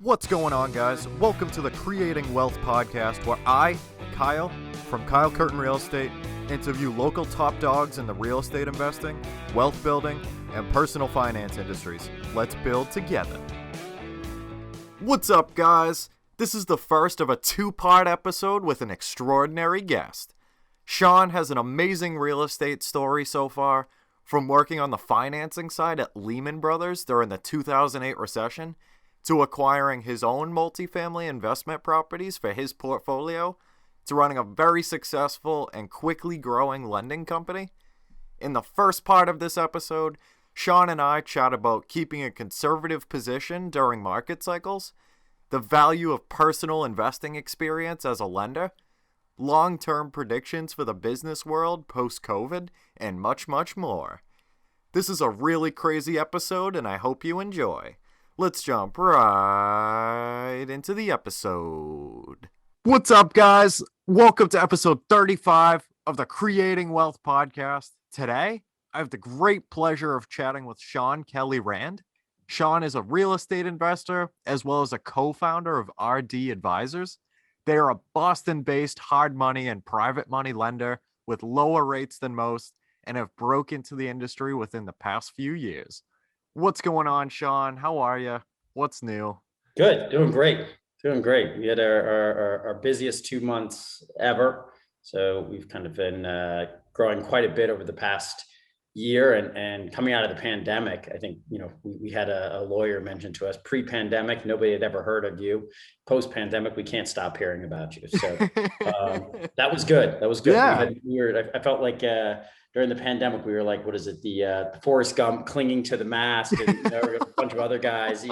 What's going on, guys? Welcome to the Creating Wealth Podcast, where I, Kyle, from Kyle Curtin Real Estate, interview local top dogs in the real estate investing, wealth building, and personal finance industries. Let's build together. What's up, guys? This is the first of a two-part episode with an extraordinary guest. Sean has an amazing real estate story so far, from working on the financing side at Lehman Brothers during the 2008 recession, to acquiring his own multifamily investment properties for his portfolio, to running a very successful and quickly growing lending company. In the first part of this episode, Sean and I chat about keeping a conservative position during market cycles, the value of personal investing experience as a lender, long-term predictions for the business world post-COVID, and much, much more. This is a really crazy episode, and I hope you enjoy. Let's jump right into the episode. What's up, guys? Welcome to episode 35 of the Creating Wealth Podcast. Today, I have the great pleasure of chatting with Sean Kelly Rand. Sean is a real estate investor as well as a co-founder of RD Advisors. They are a Boston-based hard money and private money lender with lower rates than most and have broke into the industry within the past few years. What's going on, Sean? How are you? What's new? Good. Doing great. We had our busiest 2 months ever. So we've kind of been growing quite a bit over the past year and coming out of the pandemic. I think, we had a lawyer mention to us pre-pandemic, nobody had ever heard of you. Post-pandemic, we can't stop hearing about you. So that was good. Yeah. I felt like during the pandemic, we were like, what is it? The Forrest Gump clinging to the mast, and a bunch of other guys,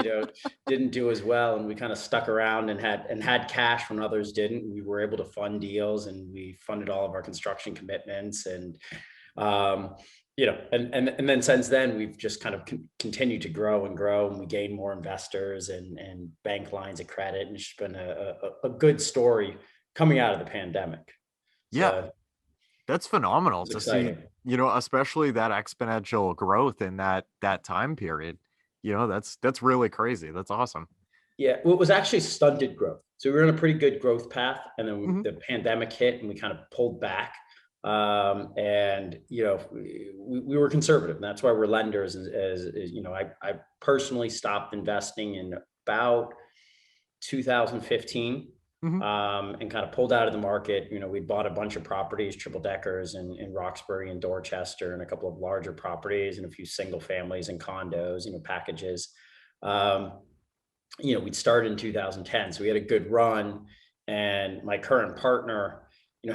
didn't do as well. And we kind of stuck around and had cash when others didn't. We were able to fund deals, and we funded all of our construction commitments. And, and then since then, we've just kind of continued to grow, and we gained more investors and bank lines of credit. And it's been a good story coming out of the pandemic. Yeah. So, that's phenomenal to see, especially that exponential growth in that time period. That's really crazy. That's awesome. Yeah, well, it was actually stunted growth. So we were on a pretty good growth path, and then the pandemic hit, and we kind of pulled back. And we were conservative, and that's why we're lenders. I personally stopped investing in about 2015. And kind of pulled out of the market. We bought a bunch of properties, triple deckers in Roxbury and Dorchester, and a couple of larger properties and a few single families and condos, packages. We'd started in 2010. So we had a good run, and my current partner,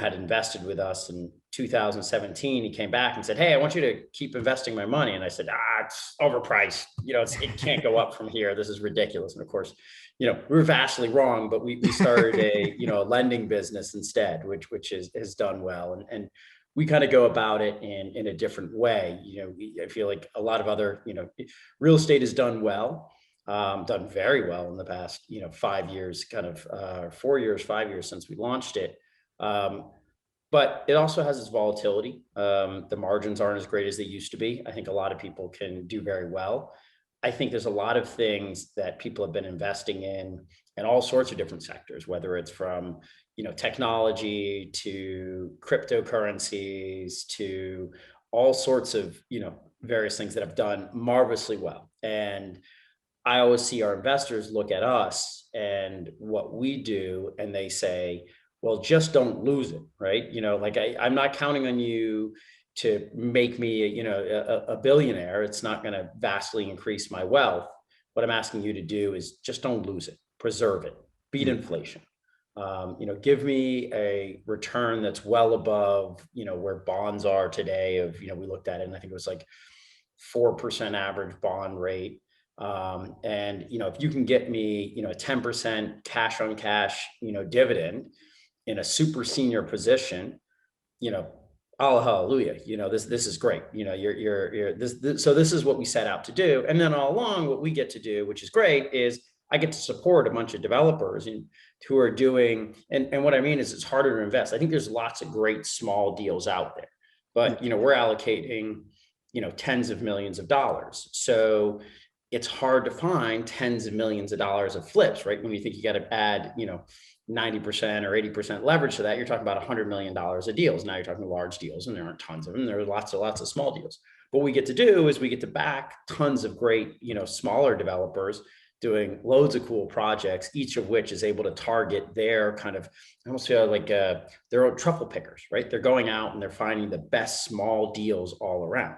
had invested with us in 2017. He came back and said, "Hey, I want you to keep investing my money." And I said, "It's overpriced. it can't go up from here. This is ridiculous." And of course, we were vastly wrong, but we started a lending business instead, which has done well. And we kind of go about it in a different way. I feel like a lot of other, real estate has done well, done very well in the past, 5 years, 5 years since we launched it. But it also has its volatility. The margins aren't as great as they used to be. I think a lot of people can do very well. I think there's a lot of things that people have been investing in all sorts of different sectors, whether it's from, technology to cryptocurrencies to all sorts of, various things that have done marvelously well. And I always see our investors look at us and what we do, and they say, well, just don't lose it, right? I'm not counting on you to make me, a billionaire. It's not going to vastly increase my wealth. What I'm asking you to do is just don't lose it, preserve it, beat inflation. Give me a return that's well above, where bonds are today. We looked at it, and I think it was like 4% average bond rate. And if you can get me, a 10% cash on cash, dividend in a super senior position, hallelujah, this is great. So this is what we set out to do. And then all along, what we get to do, which is great, is I get to support a bunch of developers who are doing, and what I mean is it's harder to invest. I think there's lots of great small deals out there, but we're allocating, tens of millions of dollars. So it's hard to find tens of millions of dollars of flips, right? When you think you got to add, 90% or 80% leverage to that, you're talking about $100 million of deals. Now you're talking large deals, and there aren't tons of them. There are lots of small deals. What we get to do is we get to back tons of great, smaller developers doing loads of cool projects, each of which is able to target their kind of, I almost feel like their own truffle pickers, right? They're going out and they're finding the best small deals all around.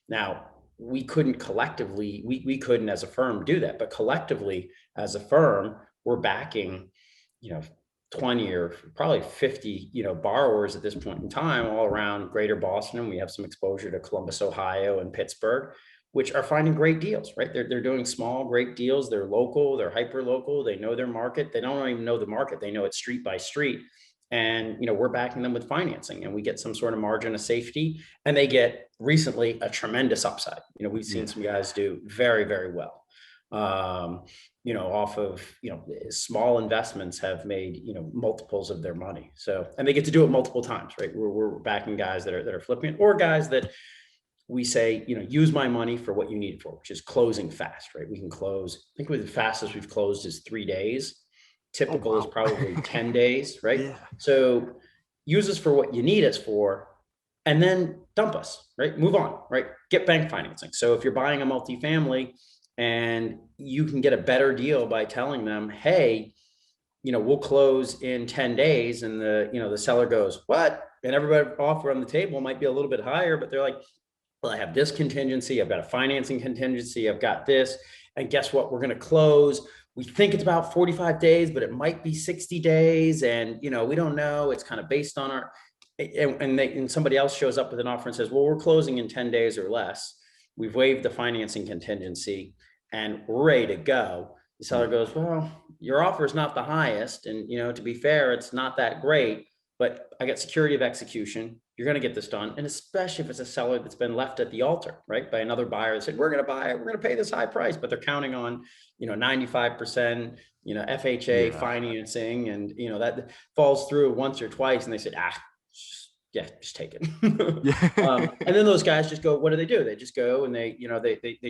Now, we couldn't collectively, we couldn't as a firm do that, but collectively as a firm, we're backing, 20 or probably 50, borrowers at this point in time all around greater Boston. And we have some exposure to Columbus, Ohio and Pittsburgh, which are finding great deals, right? They're doing small, great deals. They're local, they're hyper local. They know their market. They don't even know the market. They know it street by street. And, we're backing them with financing, and we get some sort of margin of safety, and they get recently a tremendous upside. We've seen some guys do very, very well. Off of, small investments have made, multiples of their money. So, and they get to do it multiple times, right? We're backing guys that are flipping it, or guys that we say, use my money for what you need it for, which is closing fast, right? We can close, I think the fastest we've closed is 3 days. Typical is probably 10 days, right? Yeah. So use us for what you need us for, and then dump us, right? Move on, right? Get bank financing. So if you're buying a multifamily and you can get a better deal by telling them, hey, we'll close in 10 days. And the seller goes, what? And everybody offer on the table might be a little bit higher, but they're like, well, I have this contingency. I've got a financing contingency. I've got this. And guess what? We're going to close. We think it's about 45 days, but it might be 60 days. And, we don't know. It's kind of based on our, and somebody else shows up with an offer and says, well, we're closing in 10 days or less. We've waived the financing contingency and we're ready to go. The seller goes, well, your offer is not the highest. And, to be fair, it's not that great, but I got security of execution. You're going to get this done. And especially if it's a seller that's been left at the altar, right, by another buyer that said, we're going to buy it, we're going to pay this high price, but they're counting on, 95%, FHA financing. And, that falls through once or twice. And they said, just take it. And then those guys just go, what do? They just go and they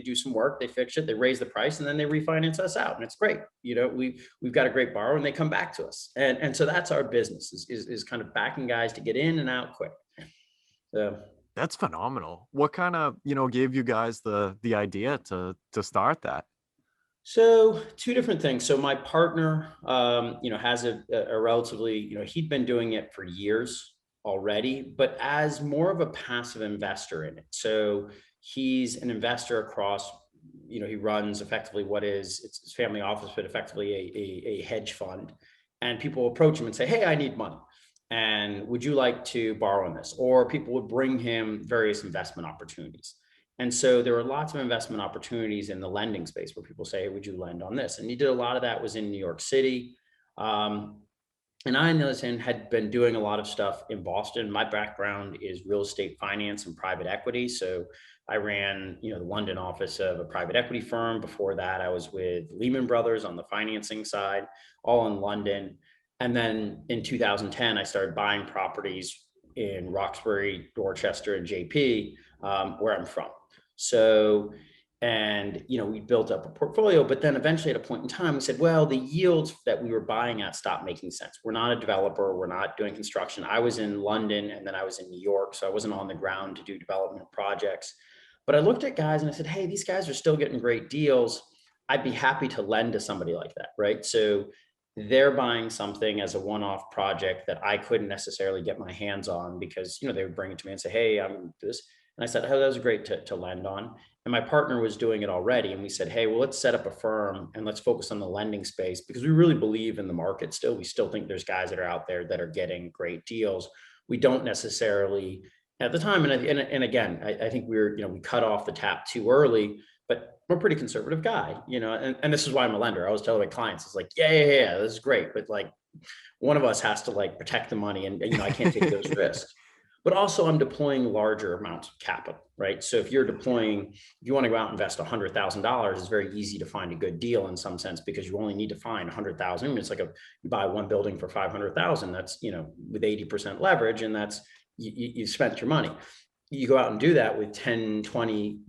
do some work, they fix it, they raise the price, and then they refinance us out. And it's great. We've got a great borrower, and they come back to us. And so that's our business is kind of backing guys to get in and out quick. So that's phenomenal. What kind of, gave you guys the idea to start that? So 2 different things. So my partner, has a relatively, he'd been doing it for years already, but as more of a passive investor in it. So he's an investor across, he runs effectively it's his family office, but effectively a hedge fund. And people approach him and say, hey, I need money. And would you like to borrow on this? Or people would bring him various investment opportunities. And so there were lots of investment opportunities in the lending space where people say, hey, would you lend on this? And he did a lot of that was in New York City. And I, on the other hand, had been doing a lot of stuff in Boston. My background is real estate finance and private equity. So I ran, the London office of a private equity firm. Before that, I was with Lehman Brothers on the financing side, all in London. And then in 2010, I started buying properties in Roxbury, Dorchester, and JP, where I'm from. So, and, we built up a portfolio, but then eventually at a point in time, we said, well, the yields that we were buying at stopped making sense. We're not a developer. We're not doing construction. I was in London and then I was in New York. So I wasn't on the ground to do development projects, but I looked at guys and I said, hey, these guys are still getting great deals. I'd be happy to lend to somebody like that. Right. So they're buying something as a one-off project that I couldn't necessarily get my hands on because, they would bring it to me and say, hey, I'm this. And I said, oh, that was great to lend on. And my partner was doing it already. And we said, hey, well, let's set up a firm and let's focus on the lending space because we really believe in the market still. We still think there's guys that are out there that are getting great deals. We don't necessarily at the time. And again, I think we cut off the tap too early, but I'm a pretty conservative guy, and this is why I'm a lender. I always tell my clients, it's like, yeah, this is great. But like one of us has to like protect the money and I can't take those risks. But also I'm deploying larger amounts of capital, right? So if you want to go out and invest $100,000, it's very easy to find a good deal in some sense because you only need to find 100,000. It's like you buy one building for 500,000. That's, with 80% leverage, and that's, you spent your money. You go out and do that with 10, 20,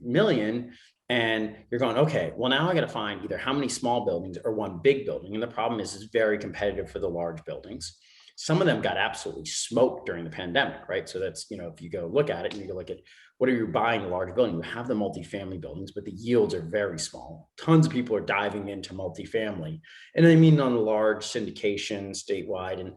million, And you're going, okay, well, now I got to find either how many small buildings or one big building. And the problem is it's very competitive for the large buildings. Some of them got absolutely smoked during the pandemic, right? So that's, if you go look at it and you go look at what are you buying a large building, you have the multifamily buildings, but the yields are very small. Tons of people are diving into multifamily. And I mean on large syndication statewide. And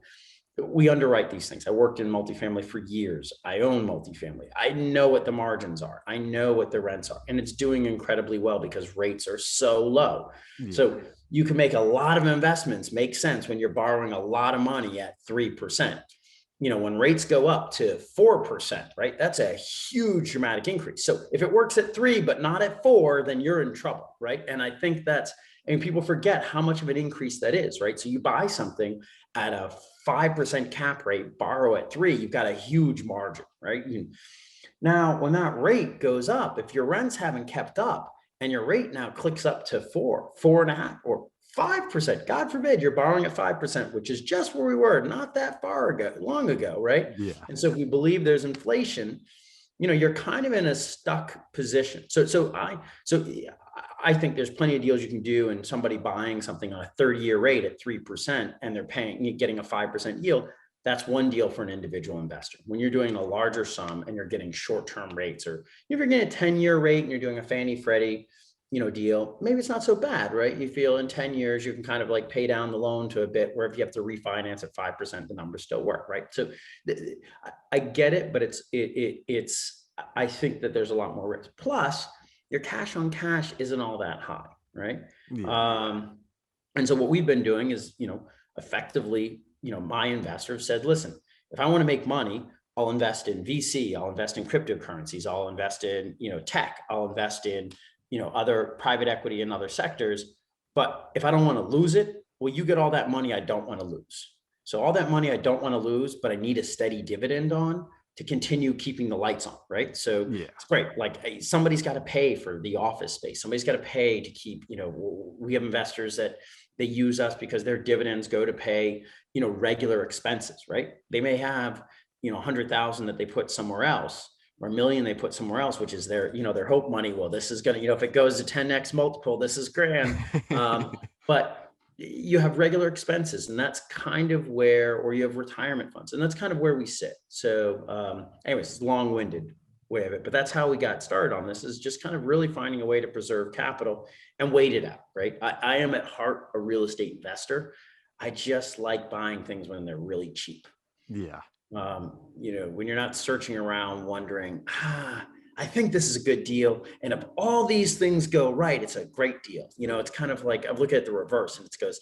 we underwrite these things. I worked in multifamily for years. I own multifamily. I know what the margins are. I know what the rents are, and it's doing incredibly well because rates are so low. Yeah. So you can make a lot of investments make sense when you're borrowing a lot of money at 3%. When rates go up to 4%, right? That's a huge dramatic increase. So if it works at 3, but not at 4, then you're in trouble, right? And I think people forget how much of an increase that is, right? So you buy something at a 5% cap rate, borrow at 3, you've got a huge margin, right? Now, when that rate goes up, if your rents haven't kept up and your rate now clicks up to 4, 4.5, or 5%, God forbid you're borrowing at 5%, which is just where we were not that long ago, right? Yeah. And so if we believe there's inflation, you're kind of in a stuck position. So I think there's plenty of deals you can do, and somebody buying something on a 30-year rate at 3% and they're getting a 5% yield. That's one deal for an individual investor. When you're doing a larger sum and you're getting short-term rates, or if you're getting a 10-year rate and you're doing a Fannie Freddie, deal, maybe it's not so bad, right? You feel in 10 years, you can kind of like pay down the loan to a bit, where if you have to refinance at 5%, the numbers still work, right? So I get it, but I think that there's a lot more risk. Plus, your cash on cash isn't all that high, right? Yeah. And so what we've been doing is, effectively, my investors said, listen, if I want to make money, I'll invest in VC, I'll invest in cryptocurrencies, I'll invest in, tech, I'll invest in, other private equity in other sectors. But if I don't want to lose it, well, you get all that money I don't want to lose. So all that money I don't want to lose, but I need a steady dividend on to continue keeping the lights on, right? So yeah. It's great. Like somebody's got to pay for the office space. Somebody's got to pay to keep, we have investors that they use us because their dividends go to pay, regular expenses, right? They may have, 100,000 that they put somewhere else, or $1 million they put somewhere else, which is their, their hope money. Well, this is going to, if it goes to 10x multiple, this is grand. But you have regular expenses, and that's kind of where, or you have retirement funds, and that's kind of where we sit. So anyways, it's a long-winded way of it, but that's how we got started on this, is just kind of really finding a way to preserve capital and wait it out, right? I am at heart a real estate investor. I just like buying things when they're really cheap. Yeah. When you're not searching around wondering, I think this is a good deal, and if all these things go right, it's a great deal. It's kind of like, I look at the reverse, and it goes,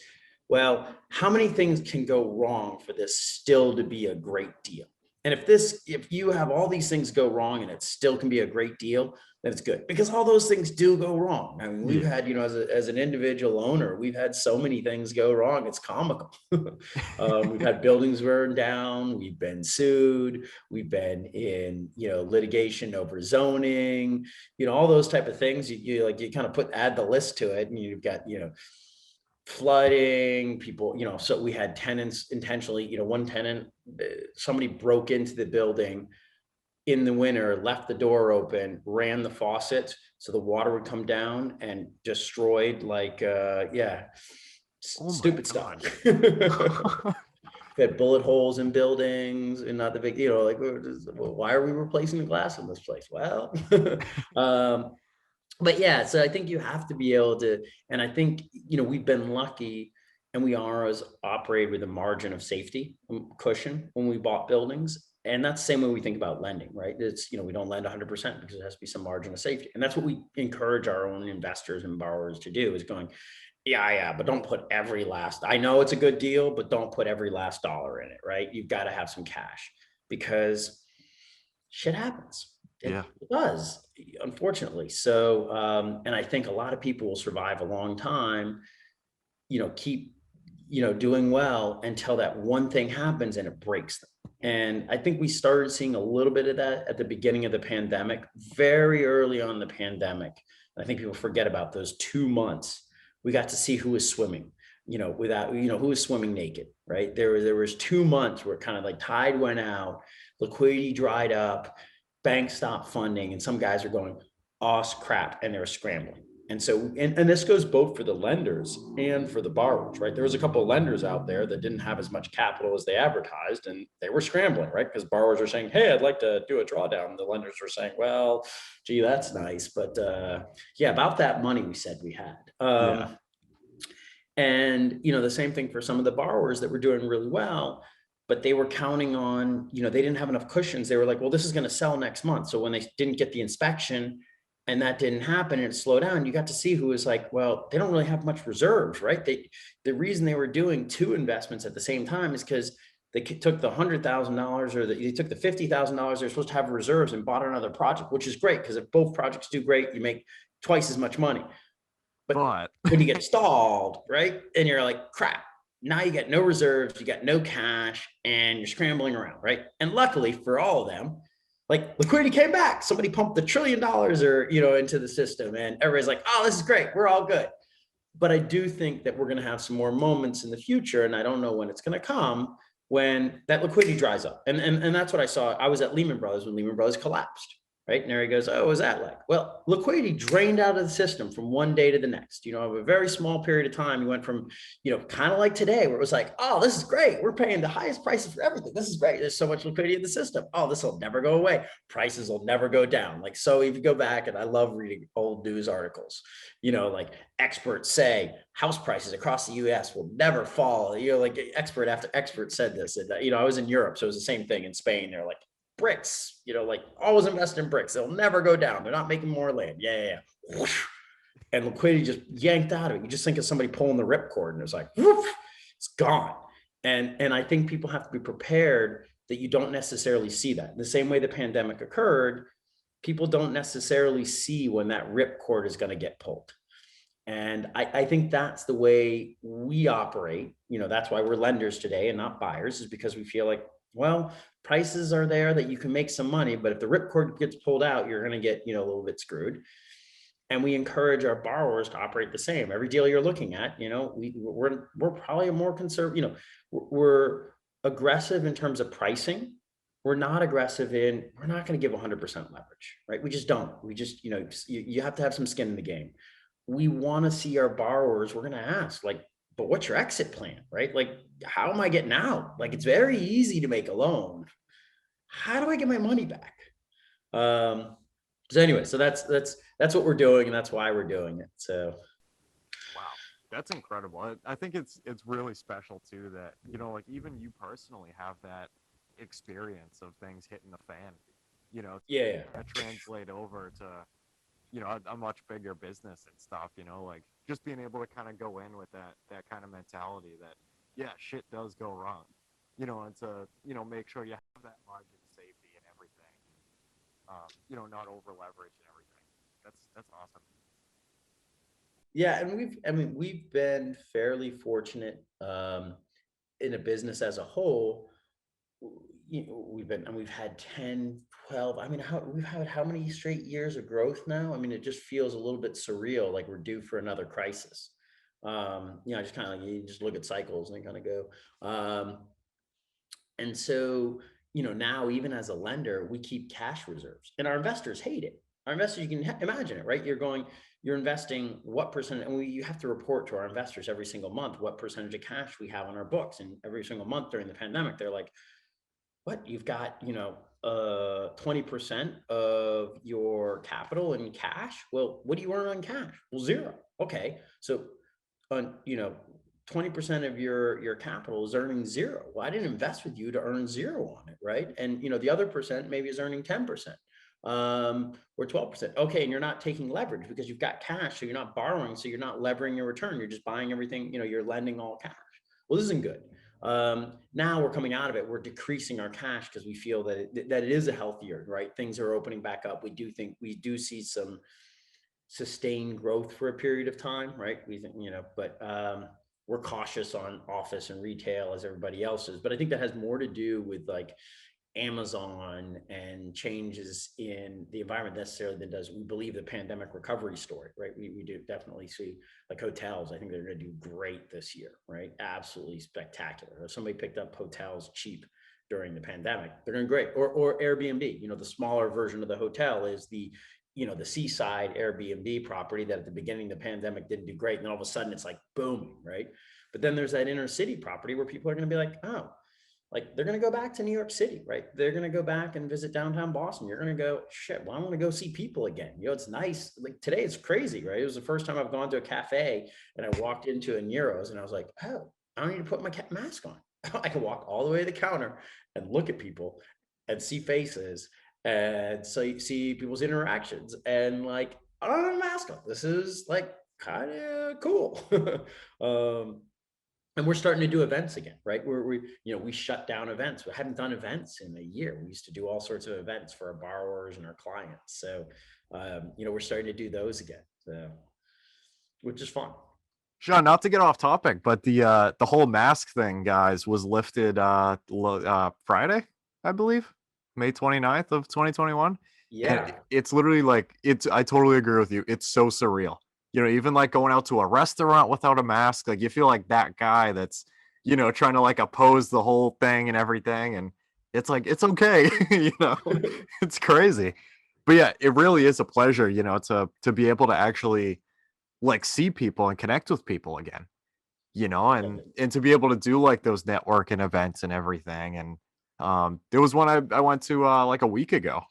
well, how many things can go wrong for this still to be a great deal? And if you have all these things go wrong and it still can be a great deal, then it's good, because all those things do go wrong. I mean, we've had, as an individual owner, we've had so many things go wrong. It's comical. We've had buildings burned down. We've been sued. We've been in, litigation over zoning, all those type of things. You kind of add the list to it, and you've got, flooding, people, so we had tenants intentionally, one tenant, somebody broke into the building in the winter, left the door open, ran the faucet so the water would come down, and destroyed stupid stuff. We had bullet holes in buildings, and not the big, why are we replacing the glass in this place? Well, but yeah, so I think you have to be able to, and I think, we've been lucky, and we always operate with a margin of safety cushion when we bought buildings. And that's the same way we think about lending, right? It's, we don't lend 100% because it has to be some margin of safety. And that's what we encourage our own investors and borrowers to do, is going, but don't put I know it's a good deal, but don't put every last dollar in it, right? You've got to have some cash, because shit happens. It does, unfortunately. So, and I think a lot of people will survive a long time, keep, doing well until that one thing happens and it breaks them. And I think we started seeing a little bit of that at the beginning of the pandemic, very early on in the pandemic. I think people forget about those 2 months. We got to see who was swimming, who was swimming naked, right? There was 2 months where kind of like tide went out, liquidity dried up, banks stopped funding, and some guys are going, crap, and they were scrambling. And so, and this goes both for the lenders and for the borrowers, right? There was a couple of lenders out there that didn't have as much capital as they advertised, and they were scrambling, right? Because borrowers are saying, hey, I'd like to do a drawdown. The lenders were saying, well, gee, that's nice. But yeah, about that money we said we had. And, the same thing for some of the borrowers that were doing really well, but they were counting on, they didn't have enough cushions. They were like, well, this is going to sell next month. So when they didn't get the inspection and that didn't happen and it slowed down, you got to see who was like, well, they don't really have much reserves, right? The reason they were doing two investments at the same time is because they took the $100,000 or they took the $50,000 they're supposed to have reserves and bought another project, which is great because if both projects do great, you make twice as much money. But when you get stalled, right? And you're like, crap, now you got no reserves, you got no cash, and you're scrambling around, right? And luckily for all of them, like liquidity came back. Somebody pumped $1 trillion into the system, and everybody's like, oh, this is great. We're all good. But I do think that we're going to have some more moments in the future, and I don't know when it's going to come, when that liquidity dries up. And that's what I saw. I was at Lehman Brothers when Lehman Brothers collapsed. Right. And there he goes, oh, what was that like? Well, liquidity drained out of the system from one day to the next, of a very small period of time. You went from, kind of like today where it was like, oh, this is great. We're paying the highest prices for everything. This is great. There's so much liquidity in the system. Oh, this will never go away. Prices will never go down. Like, so if you go back, and I love reading old news articles, like experts say house prices across the US will never fall. Like expert after expert said this. And, I was in Europe, so it was the same thing in Spain. They're like, bricks, like always invest in bricks. They'll never go down. They're not making more land. Yeah. Whoosh. And liquidity just yanked out of it. You just think of somebody pulling the ripcord and it's like, whoosh, it's gone. And I think people have to be prepared that you don't necessarily see that. The same way the pandemic occurred, people don't necessarily see when that ripcord is going to get pulled. And I think that's the way we operate. That's why we're lenders today and not buyers, is because we feel like, well, prices are there that you can make some money, but if the ripcord gets pulled out, you're going to get, a little bit screwed. And we encourage our borrowers to operate the same. Every deal you're looking at, we're probably a more conservative, we're aggressive in terms of pricing. We're not aggressive we're not going to give 100% leverage, right? We just don't. We just, you have to have some skin in the game. We want to see our borrowers, we're going to ask, like, but what's your exit plan, right? Like, how am I getting out? Like, it's very easy to make a loan. How do I get my money back? So anyway, so that's what we're doing, and that's why we're doing it. So, wow, that's incredible. I think it's really special too that, like even you personally have that experience of things hitting the fan, yeah, that translate over to, a much bigger business and stuff, like just being able to kind of go in with that kind of mentality that, yeah, shit does go wrong, and to, make sure you have that margin of safety and everything, not over leverage and everything. That's awesome. Yeah. And we've been fairly fortunate, in a business as a whole. We've had 10, 12, we've had how many straight years of growth now? It just feels a little bit surreal, like we're due for another crisis. Just kind of like, you just look at cycles and they kind of go. And so, now even as a lender, we keep cash reserves, and our investors hate it. Our investors, you can imagine it, right? You're investing what percent, and you have to report to our investors every single month what percentage of cash we have on our books. And every single month during the pandemic, they're like, what, you've got, 20% of your capital in cash? Well, what do you earn on cash? Well, zero. Okay. So on, 20% of your capital is earning zero. Well, I didn't invest with you to earn zero on it, right? And the other percent maybe is earning 10%, or 12%. Okay, and you're not taking leverage because you've got cash, so you're not borrowing, so you're not levering your return. You're just buying everything. You're lending all cash. Well, this isn't good. Now we're coming out of it. We're decreasing our cash because we feel that it is a healthier, right? Things are opening back up. We do see some sustained growth for a period of time, right? We think, but we're cautious on office and retail as everybody else is. But I think that has more to do with like Amazon and changes in the environment necessarily than does, we believe, the pandemic recovery story, right? We do definitely see like hotels. I think they're going to do great this year, right? Absolutely spectacular. If somebody picked up hotels cheap during the pandemic, they're doing great. Or Airbnb, the smaller version of the hotel is the the seaside Airbnb property that at the beginning of the pandemic didn't do great. And then all of a sudden it's like booming, right? But then there's that inner city property where people are going to be like, oh, like they're going to go back to New York City, right? They're going to go back and visit downtown Boston. You're going to go, shit, well, I want to go see people again. It's nice. Like today it's crazy, right? It was the first time I've gone to a cafe and I walked into a Nero's and I was like, oh, I don't need to put my mask on. I can walk all the way to the counter and look at people and see faces and so you see people's interactions and like, I don't have a mask on. This is like kind of cool. And we're starting to do events again, right? We shut down events. We haven't done events in a year. We used to do all sorts of events for our borrowers and our clients. So, we're starting to do those again, so, which is fun. Sean, not to get off topic, but the whole mask thing, guys, was lifted Friday, I believe, May 29th of 2021. Yeah. And it's literally like, I totally agree with you. It's so surreal. Even like going out to a restaurant without a mask, like you feel like that guy that's, trying to like oppose the whole thing and everything. And it's like, it's okay. It's crazy. But yeah, it really is a pleasure, to be able to actually like see people and connect with people again, and to be able to do like those networking events and everything. And there was one I went to like a week ago.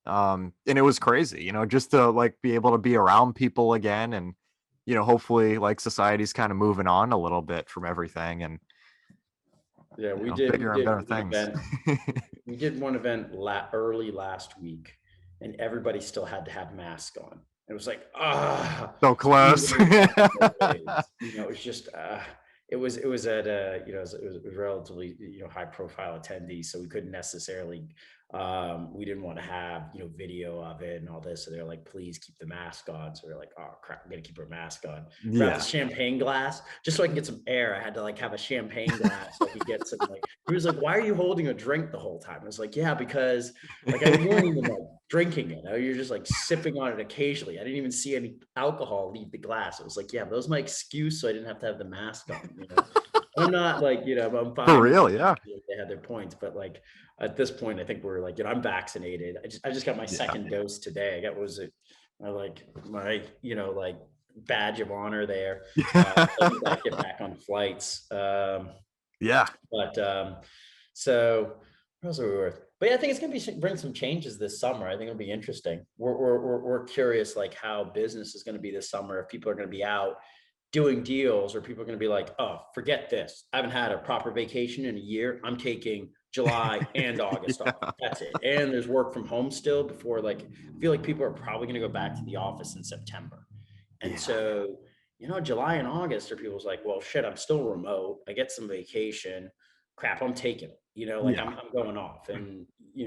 And it was crazy, just to like be able to be around people again. And, hopefully like society's kind of moving on a little bit from everything. And yeah, we bigger and better things. We did one event early last week and everybody still had to have masks on. It was like, so close. It was just, it was at it was relatively, high profile attendees. So we couldn't necessarily, we didn't want to have, video of it and all this. So they're like, please keep the mask on. So we're like, oh crap, I'm going to keep our mask on. Grab a champagne glass just so I can get some air. I had to like have a champagne glass so I could get some he was like, why are you holding a drink the whole time? I was like, yeah, because like I wasn't even like drinking it. You're just like sipping on it occasionally. I didn't even see any alcohol leave the glass. It was like, yeah, that was my excuse. So I didn't have to have the mask on, I'm not like, I'm fine. For real, yeah. They had their points, but like at this point, I think we're like, I'm vaccinated. I just got my second dose today. I got, my badge of honor there. I get back on flights. Yeah. But so what else are we worth? But yeah, I think it's gonna bring some changes this summer. I think it'll be interesting. We're curious like how business is going to be this summer. If people are going to be out doing deals, or people are going to be like, oh, forget this. I haven't had a proper vacation in a year. I'm taking July and August off. That's it. And there's work from home still before, like, I feel like people are probably going to go back to the office in September. And so, July and August are people's like, well, shit, I'm still remote. I get some vacation. Crap, I'm taking it. I'm going off. And,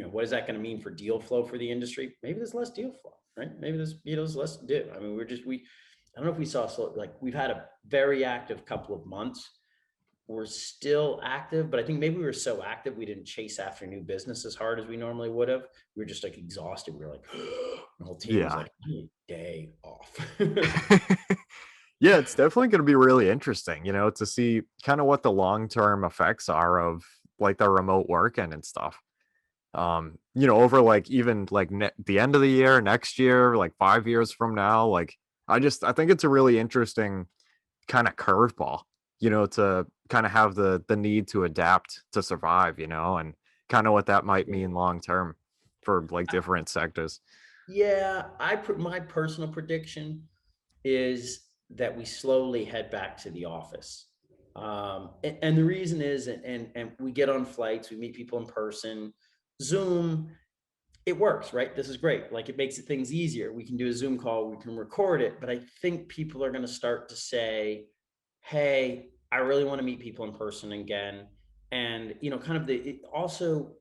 what is that going to mean for deal flow for the industry? Maybe there's less deal flow, right? Maybe there's less to do. I mean, I don't know if we saw, like we've had a very active couple of months. We're still active, but I think maybe we were so active we didn't chase after new business as hard as we normally would have. We were just like exhausted. We were like, the whole team was like, I need a day off. Yeah, it's definitely going to be really interesting, to see kind of what the long-term effects are of like the remote working and stuff. Over like even like the end of the year, next year, like 5 years from now, like I think it's a really interesting kind of curveball, to kind of have the need to adapt to survive, and kind of what that might mean long term for like different sectors. Yeah, my personal prediction is that we slowly head back to the office. And the reason is, and we get on flights, we meet people in person. Zoom, it works, right? This is great. Like it makes things easier. We can do a Zoom call, we can record it, but I think people are going to start to say, hey, I really want to meet people in person again. And, also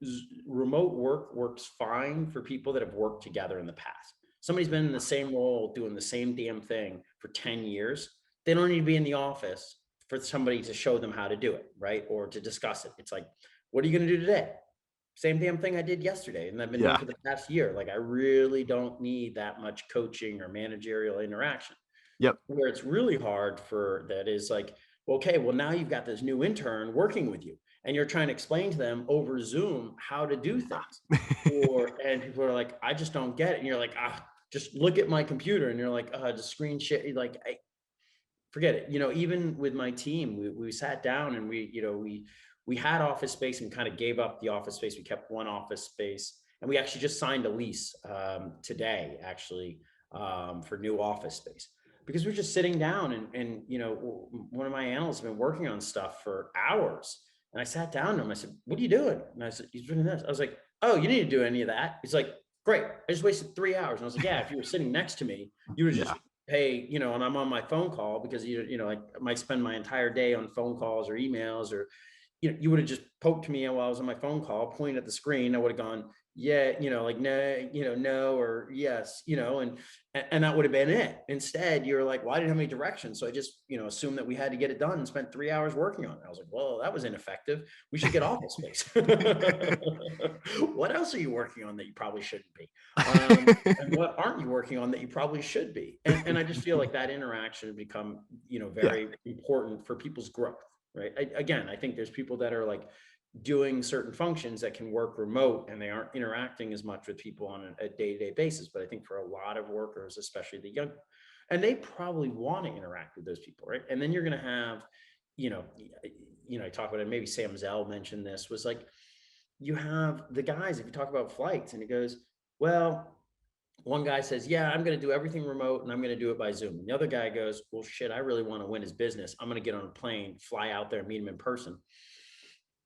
remote work works fine for people that have worked together in the past. Somebody's been in the same role doing the same damn thing for 10 years. They don't need to be in the office for somebody to show them how to do it, right? Or to discuss it. It's like, what are you going to do today? Same damn thing I did yesterday and I've been doing for the past year. Like I really don't need that much coaching or managerial interaction. Yep. Where it's really hard for that is like, okay, well now you've got this new intern working with you and you're trying to explain to them over Zoom how to do things. And people are like, I just don't get it. And you're like, just look at my computer and you're like, just screen share. Like, forget it. Even with my team, we sat down and we had office space and kind of gave up the office space. We kept one office space, and we actually just signed a lease today, actually, for new office space, because we're just sitting down and one of my analysts have been working on stuff for hours. And I sat down to him. I said, "What are you doing?" And I said, "He's doing this." I was like, "Oh, you didn't do any of that." He's like, "Great. I just wasted 3 hours." And I was like, "Yeah, if you were sitting next to me, you would just, hey, and I'm on my phone call, because I might spend my entire day on phone calls or emails, or you would have just poked me while I was on my phone call, pointing at the screen. I would have gone, yeah, like, no, no, or yes, and that would have been it. Instead, you're like, well, I didn't have any directions. So I just, assumed that we had to get it done and spent 3 hours working on it. I was like, well, that was ineffective. We should get office space. What else are you working on that you probably shouldn't be? And what aren't you working on that you probably should be? And I just feel like that interaction has become, very important for people's growth. Right. I think there's people that are like doing certain functions that can work remote, and they aren't interacting as much with people on a day-to-day basis. But I think for a lot of workers, especially the young, and they probably want to interact with those people. Right. And then you're going to have, I talk about it. Maybe Sam Zell mentioned this, was like, you have the guys, if you talk about flights, and it goes, well, one guy says, yeah, I'm going to do everything remote and I'm going to do it by Zoom. And the other guy goes, well, shit, I really want to win his business. I'm going to get on a plane, fly out there, meet him in person.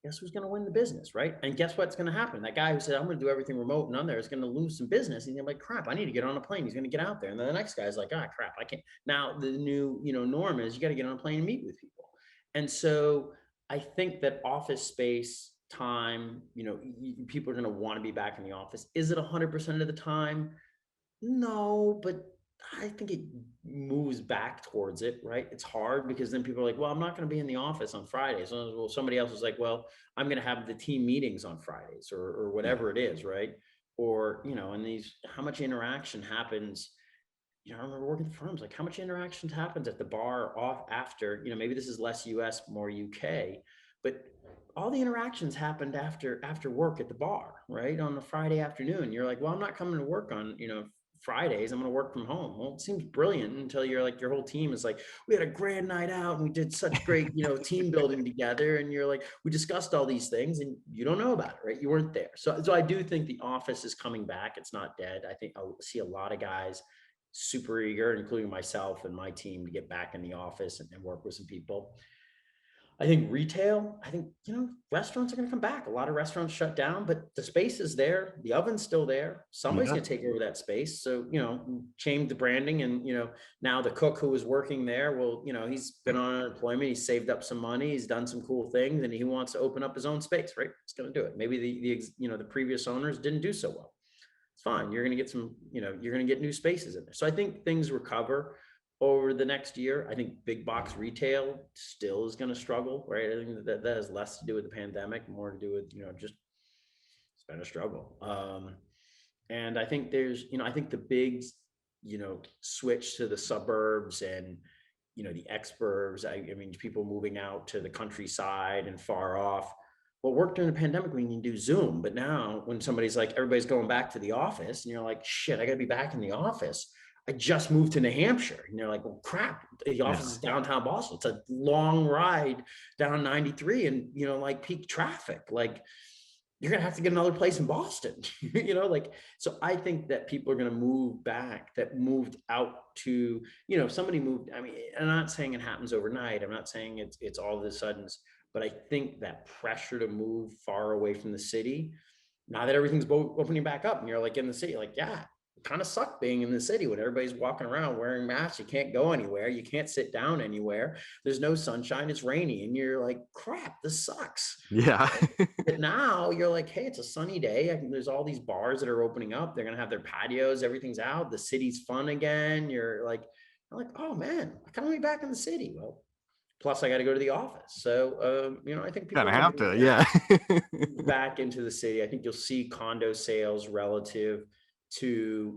Guess who's going to win the business, right? And guess what's going to happen? That guy who said, I'm going to do everything remote and on there, is going to lose some business. And he's like, crap, I need to get on a plane. He's going to get out there. And then the next guy's like, crap, I can't. Now the new, norm is you got to get on a plane and meet with people. And so I think that office space time, people are going to want to be back in the office. Is it 100% of the time? No, but I think it moves back towards it, right? It's hard because then people are like, well, I'm not going to be in the office on Fridays. Well, somebody else is like, well, I'm going to have the team meetings on Fridays, or whatever it is, right? Or, and how much interaction happens. I remember working at the firms, like how much interaction happens at the bar off after, maybe this is less US, more UK, but all the interactions happened after work at the bar, right? On a Friday afternoon. You're like, well, I'm not coming to work on, Fridays, I'm going to work from home. Well, it seems brilliant until you're like, your whole team is like, we had a grand night out and we did such great, team building together. And you're like, we discussed all these things and you don't know about it, right? You weren't there. So I do think the office is coming back. It's not dead. I think I'll see a lot of guys super eager, including myself and my team, to get back in the office and work with some people. I think retail, restaurants are going to come back. A lot of restaurants shut down, but the space is there. The oven's still there. Somebody's going to take over that space. So, change the branding. And, now the cook who was working there, well, he's been on unemployment. He's saved up some money. He's done some cool things and he wants to open up his own space, right? He's going to do it. Maybe the previous owners didn't do so well. It's fine. You're going to get you're going to get new spaces in there. So I think things recover over the next year. I think big box retail still is going to struggle, right? I think that has less to do with the pandemic, more to do with, just it's been a struggle. And I think there's, I think the big, switch to the suburbs and, the exurbs, I mean, people moving out to the countryside and far off. Well, worked during the pandemic, we can do Zoom. But now when somebody's like, everybody's going back to the office and you're like, shit, I got to be back in the office. I just moved to New Hampshire. And they're like, well, crap, the office is downtown Boston. It's a long ride down 93 and, like peak traffic. Like, you're going to have to get another place in Boston, so I think that people are going to move back, that moved out to, somebody moved. I mean, I'm not saying it happens overnight. I'm not saying it's all of a sudden, but I think that pressure to move far away from the city, now that everything's opening back up and you're like in the city, like, yeah, it kind of sucked being in the city when everybody's walking around wearing masks. You can't go anywhere. You can't sit down anywhere. There's no sunshine. It's rainy. And you're like, crap, this sucks. Yeah. But now you're like, hey, it's a sunny day. There's all these bars that are opening up. They're going to have their patios. Everything's out. The city's fun again. You're like, oh man, I kind of be back in the city. Well, plus I got to go to the office. So, I think people have to, back into the city. I think you'll see condo sales relative to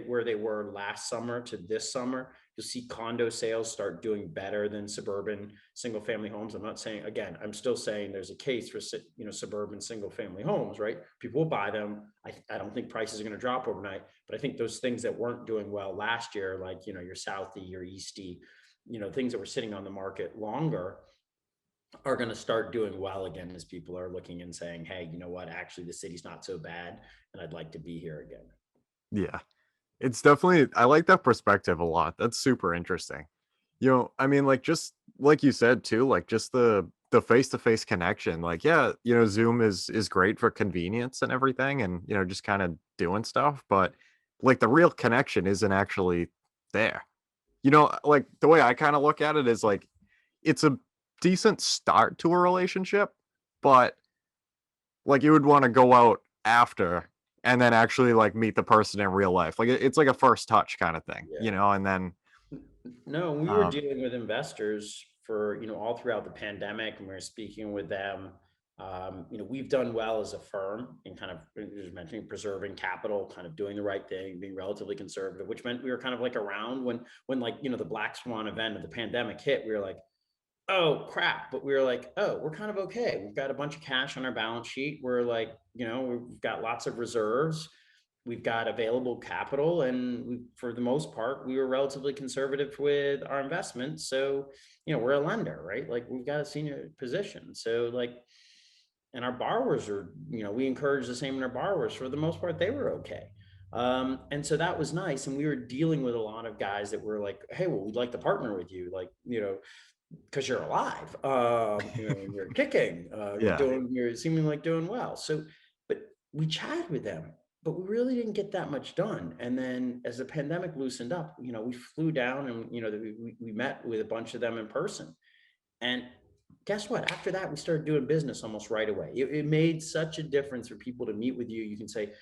where they were last summer to this summer. You'll see condo sales start doing better than suburban single family homes. I'm not saying, again, I'm still saying there's a case for, suburban single family homes, right? People will buy them. I don't think prices are going to drop overnight, but I think those things that weren't doing well last year, like, your Southie, your Eastie, things that were sitting on the market longer, are going to start doing well again as people are looking and saying, hey, you know what, actually the city's not so bad and I'd like to be here again. Yeah. It's definitely, I like that perspective a lot. That's super interesting. I mean, like, just like you said too, like just the face-to-face connection, like, yeah, Zoom is great for convenience and everything, and just kind of doing stuff, but like the real connection isn't actually there. Like the way I kind of look at it is like it's a decent start to a relationship, but like you would want to go out after and then actually like meet the person in real life. Like it's like a first touch kind of thing, Yeah. and then No, we were dealing with investors for, all throughout the pandemic, and we were speaking with them. We've done well as a firm in kind of, just mentioning, preserving capital, kind of doing the right thing, being relatively conservative, which meant we were kind of like around when like, the black swan event of the pandemic hit. We were like, oh crap, but we were like, oh, we're kind of okay. We've got a bunch of cash on our balance sheet. We're like, we've got lots of reserves. We've got available capital, and for the most part, we were relatively conservative with our investments. So, we're a lender, right? Like, we've got a senior position. So like, and our borrowers are, we encourage the same in our borrowers. For the most part, they were okay. And so that was nice. And we were dealing with a lot of guys that were like, hey, well, we'd like to partner with you. Like, because you're alive, you're kicking, yeah. you're seeming like doing well. So, but we chatted with them, but we really didn't get that much done. And then as the pandemic loosened up, we flew down and, we met with a bunch of them in person. And guess what? After that, we started doing business almost right away. It made such a difference for people to meet with you. You can say,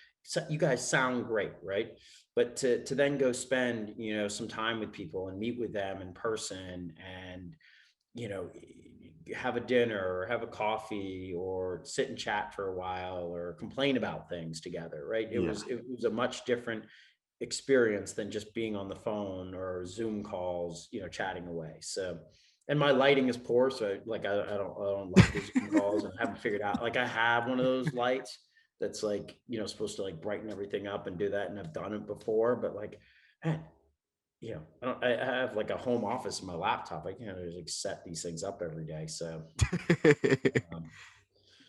you guys sound great, right? But to then go spend, some time with people and meet with them in person, and have a dinner or have a coffee or sit and chat for a while or complain about things together, right? It Yeah. was a much different experience than just being on the phone or Zoom calls, chatting away. So, and my lighting is poor, so like I don't like the Zoom calls, and I haven't figured out, like, I have one of those lights that's like, supposed to like brighten everything up and do that, and I've done it before, but like, man, I have like a home office in my laptop. I can't just like set these things up every day. So, um,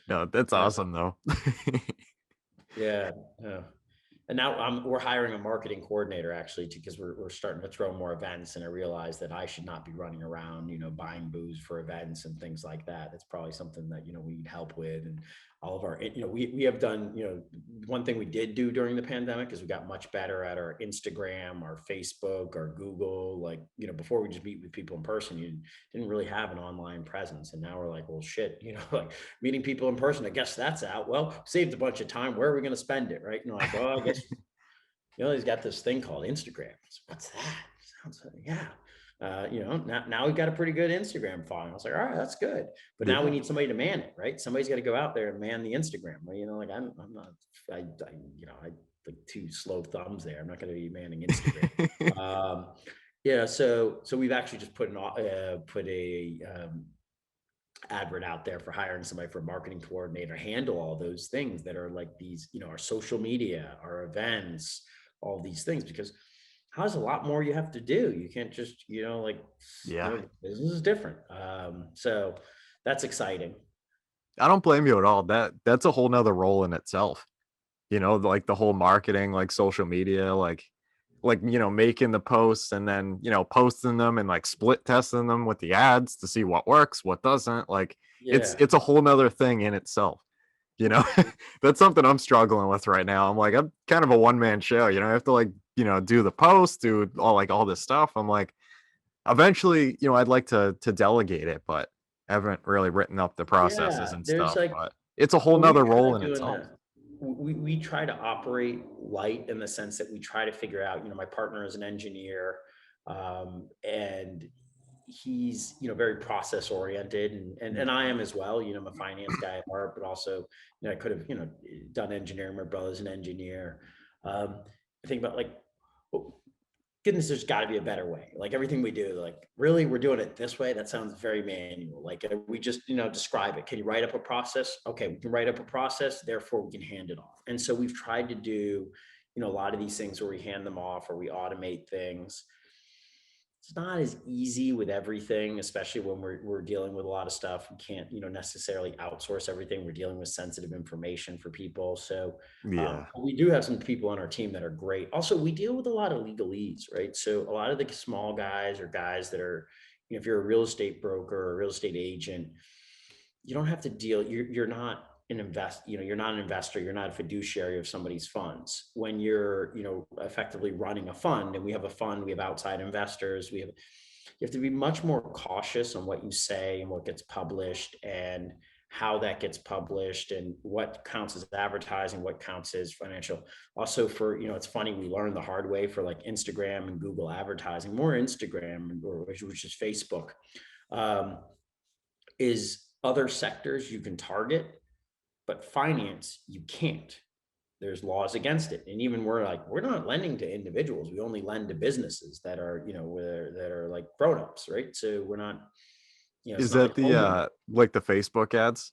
No, that's yeah, awesome though. yeah, yeah. And now we're hiring a marketing coordinator, actually, because we're starting to throw more events. And I realized that I should not be running around, buying booze for events and things like that. That's probably something that, we need help with. And all of our, we have done, one thing we did do during the pandemic is we got much better at our Instagram, our Facebook, our Google. Like, before we just meet with people in person, you didn't really have an online presence. And now we're like, well, shit, like meeting people in person, I guess that's out. Well, saved a bunch of time. Where are we going to spend it? Right. Like, well, I guess, he's got this thing called Instagram. What's that? Sounds like, yeah. Now we've got a pretty good Instagram following. I was like, all right, that's good. But now we need somebody to man it, right? Somebody's got to go out there and man the Instagram. Well, like I'm not, I like two slow thumbs there. I'm not going to be manning Instagram. So we've actually just put advert out there for hiring somebody for a marketing coordinator, handle all those things that are like these, our social media, our events, all these things, because there's a lot more you have to do. You can't just, business is different. So that's exciting. I don't blame you at all. That's a whole nother role in itself. Like the whole marketing, like social media, like making the posts and then posting them and like split testing them with the ads to see what works, what doesn't. Like it's a whole nother thing in itself. That's something I'm struggling with right now. I'm like, I'm kind of a one-man show. I have to like do the post, do all this stuff. I'm like, eventually, I'd like to delegate it, but I haven't really written up the processes and There's stuff. like, But it's a whole well, nother we've role tried in doing itself. that. We try to operate light in the sense that we try to figure out, my partner is an engineer, and he's, very process oriented, and I am as well. I'm a finance guy at heart, but also, I could have, done engineering. My brother's an engineer. I think about like, goodness, there's got to be a better way. Like everything we do, like really, we're doing it this way. That sounds very manual. Like we just, describe it. Can you write up a process? Okay, we can write up a process. Therefore, we can hand it off. And so we've tried to do, a lot of these things where we hand them off or we automate things. It's not as easy with everything, especially when we're dealing with a lot of stuff. We can't, necessarily outsource everything. We're dealing with sensitive information for people. So Yeah. we do have some people on our team that are great. Also, we deal with a lot of legalese, right? So a lot of the small guys or guys that are, if you're a real estate broker or a real estate agent, you don't have to deal, you're not you're not an investor, you're not a fiduciary of somebody's funds. When you're, effectively running a fund, and we have a fund, we have outside investors, you have to be much more cautious on what you say and what gets published and how that gets published and what counts as advertising, what counts as financial. Also for, it's funny, we learned the hard way for like Instagram and Google advertising, more Instagram, which is Facebook, is other sectors you can target, but finance, you can't. There's laws against it. And even we're not lending to individuals. We only lend to businesses that are, that are like grownups, right? So we're not, it's Is not that like home loans. like the Facebook ads?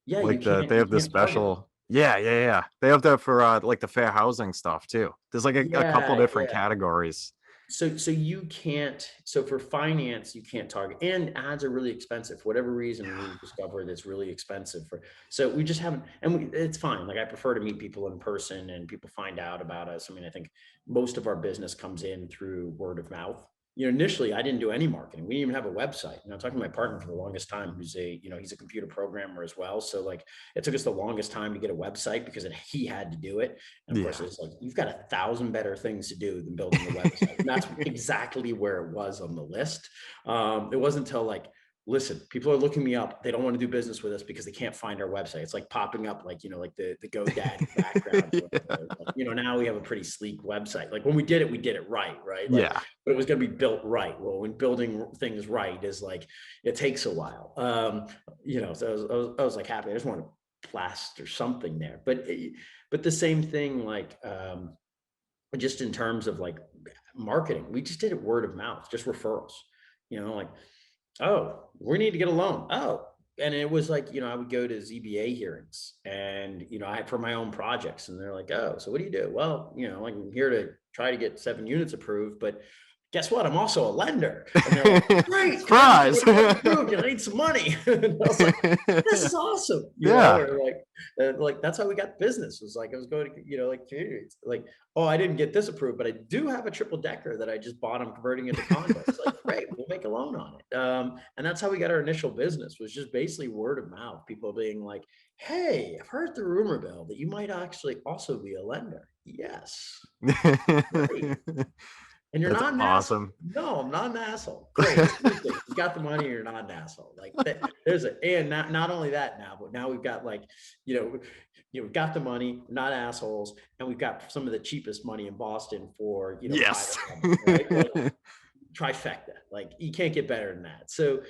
Yeah, Like they you have the can't target them. special. Yeah, yeah, yeah. They have that for like the fair housing stuff too. There's like a couple Yeah, different yeah. categories. So you can't, so for finance, you can't target, and ads are really expensive. For whatever reason, we've discovered it's really expensive so we just haven't, and it's fine. Like I prefer to meet people in person and people find out about us. I mean, I think most of our business comes in through word of mouth. Initially I didn't do any marketing. We didn't even have a website. I'm talking to my partner for the longest time, who's he's a computer programmer as well. So like it took us the longest time to get a website because he had to do it. And of course, Yeah. it's like, you've got 1,000 better things to do than building a website. And that's exactly where it was on the list. It wasn't until like, listen, people are looking me up. They don't want to do business with us because they can't find our website. It's like popping up, like, like the GoDaddy background. Now we have a pretty sleek website. Like when we did it right. Like, Yeah. but it was going to be built right. Well, when building things right is like, it takes a while. So I was like happy. I just want to plaster something there, but the same thing, like, just in terms of like marketing, we just did it word of mouth, just referrals, like, oh, we need to get a loan. Oh, and it was like, I would go to ZBA hearings and, I for my own projects, and they're like, oh, so what do you do? Well, like I'm here to try to get 7 units approved, but guess what? I'm also a lender. And they're like, great, Surprise. I need some money. And I was like, this is awesome. Or like that's how we got business. It was like I was going to, like communities, like, oh, I didn't get this approved, but I do have a triple decker that I just bought. I'm converting into condos. It's like, great, we'll make a loan on it. And that's how we got our initial business, was just basically word of mouth. People being like, hey, I've heard the rumor, Bill, that you might actually also be a lender. Yes. Great. And you're That's not an asshole. awesome. No, I'm not an asshole. Great. You got the money, you're not an asshole. Like and not only that now, but now we've got like, we've got the money, not assholes, and we've got some of the cheapest money in Boston for, Yes. private money, right? Like, trifecta. Like you can't get better than that. So,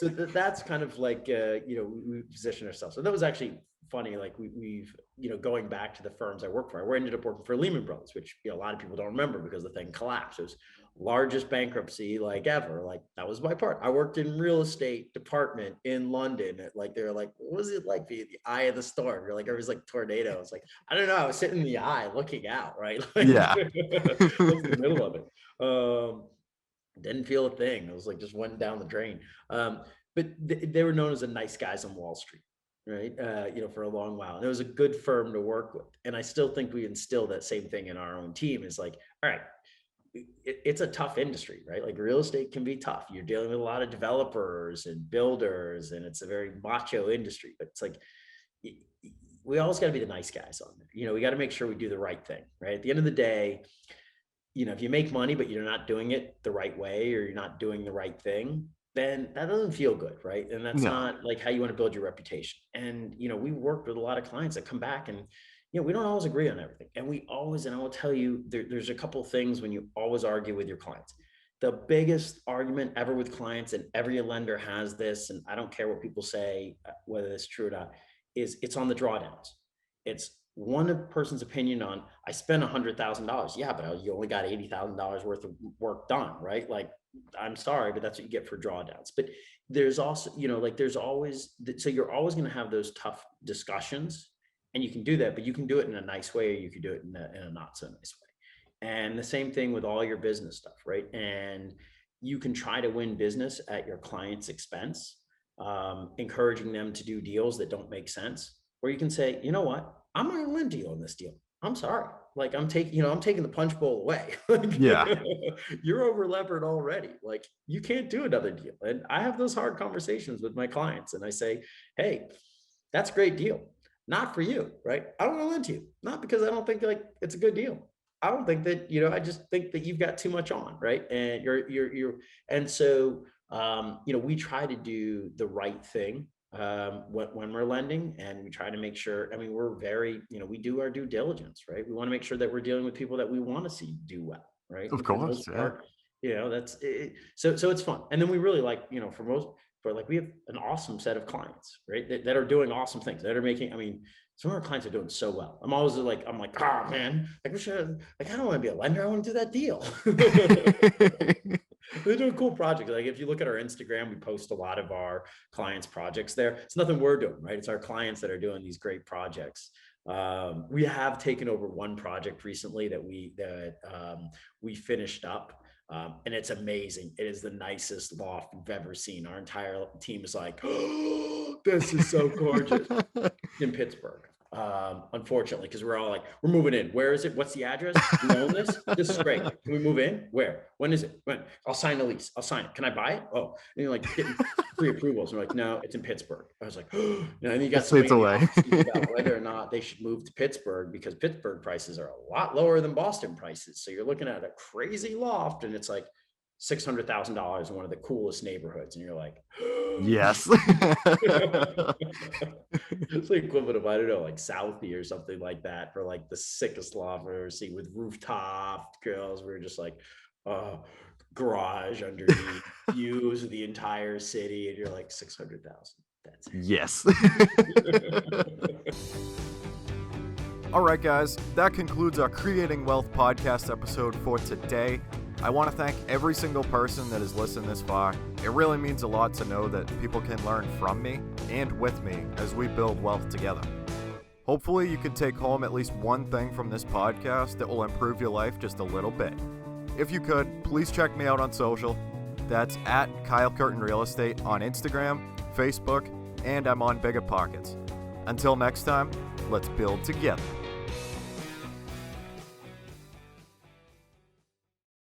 that's kind of like, we position ourselves. So that was actually funny. Like we've, going back to the firms I worked for, I ended up working for Lehman Brothers, which, a lot of people don't remember because the thing collapsed. It was largest bankruptcy like ever. Like that was my part. I worked in real estate department in London. Like, they're like, what was it like being the eye of the storm? You're like, there was like tornado. It's like, I don't know. I was sitting in the eye looking out, right? Like, Yeah. in the middle of it. Didn't feel a thing. It was like just went down the drain. But they were known as the nice guys on Wall Street, right? For a long while. And it was a good firm to work with. And I still think we instill that same thing in our own team. Is like, all right, it's a tough industry, right? Like real estate can be tough. You're dealing with a lot of developers and builders, and it's a very macho industry. But it's like, we always got to be the nice guys on there. We got to make sure we do the right thing, right? At the end of the day, if you make money, but you're not doing it the right way, or you're not doing the right thing, then that doesn't feel good, right? And that's No. not like how you want to build your reputation. And, we worked with a lot of clients that come back and, we don't always agree on everything. And and I will tell you, there's a couple of things when you always argue with your clients. The biggest argument ever with clients, and every lender has this, and I don't care what people say, whether it's true or not, is it's on the drawdowns. It's, one person's opinion on, I spent $100,000. Yeah, but you only got $80,000 worth of work done, right? Like, I'm sorry, but that's what you get for drawdowns. But there's also, there's always, so you're always going to have those tough discussions, and you can do that, but you can do it in a nice way, or you can do it in a not so nice way. And the same thing with all your business stuff, right? And you can try to win business at your client's expense, encouraging them to do deals that don't make sense. Or you can say, you know what, I'm not going to lend to you on this deal. I'm sorry. Like, I'm taking the punch bowl away. Yeah. You're over levered already. Like, you can't do another deal. And I have those hard conversations with my clients, and I say, hey, that's a great deal. Not for you, right? I don't want to lend to you. Not because I don't think like it's a good deal. I don't think that, I just think that you've got too much on, right? And and so, we try to do the right thing when we're lending, and we try to make sure, we're very, we do our due diligence, right? We want to make sure that we're dealing with people that we want to see do well, right? Of course. Yeah. That's it. So it's fun. And then we really like, we have an awesome set of clients, right? That are doing awesome things, that are making, some of our clients are doing so well. I'm always like, oh man, I don't want to be a lender. I want to do that deal. They're doing cool projects. Like, if you look at our Instagram, we post a lot of our clients' projects there. It's nothing we're doing, right? It's our clients that are doing these great projects. We have taken over one project recently that we finished up. And it's amazing. It is the nicest loft we've ever seen. Our entire team is like, oh, this is so gorgeous. In Pittsburgh, unfortunately, because we're all like, we're moving in. Where is it? What's the address? Do you own this? This is great. Can we move in? Where? When is it? When? I'll sign the lease. I'll sign it. Can I buy it? Oh, and you're like getting pre-approvals. We're like, no, it's in Pittsburgh. I was like, oh, and you got somebody away. about whether or not they should move to Pittsburgh, because Pittsburgh prices are a lot lower than Boston prices. So you're looking at a crazy loft, and it's like $600,000 in one of the coolest neighborhoods, and you're like, yes. It's the equivalent of, I don't know, like Southie or something like that, for like the sickest loft I've ever seen, with rooftop girls. We were just like, garage underneath, views of the entire city, and you're like, 600,000. That's it. Yes. All right, guys, that concludes our Creating Wealth podcast episode for today. I want to thank every single person that has listened this far. It really means a lot to know that people can learn from me and with me as we build wealth together. Hopefully you can take home at least one thing from this podcast that will improve your life just a little bit. If you could, please check me out on social. That's at Kyle Curtin Real Estate on Instagram, Facebook, and I'm on Bigger Pockets. Until next time, let's build together.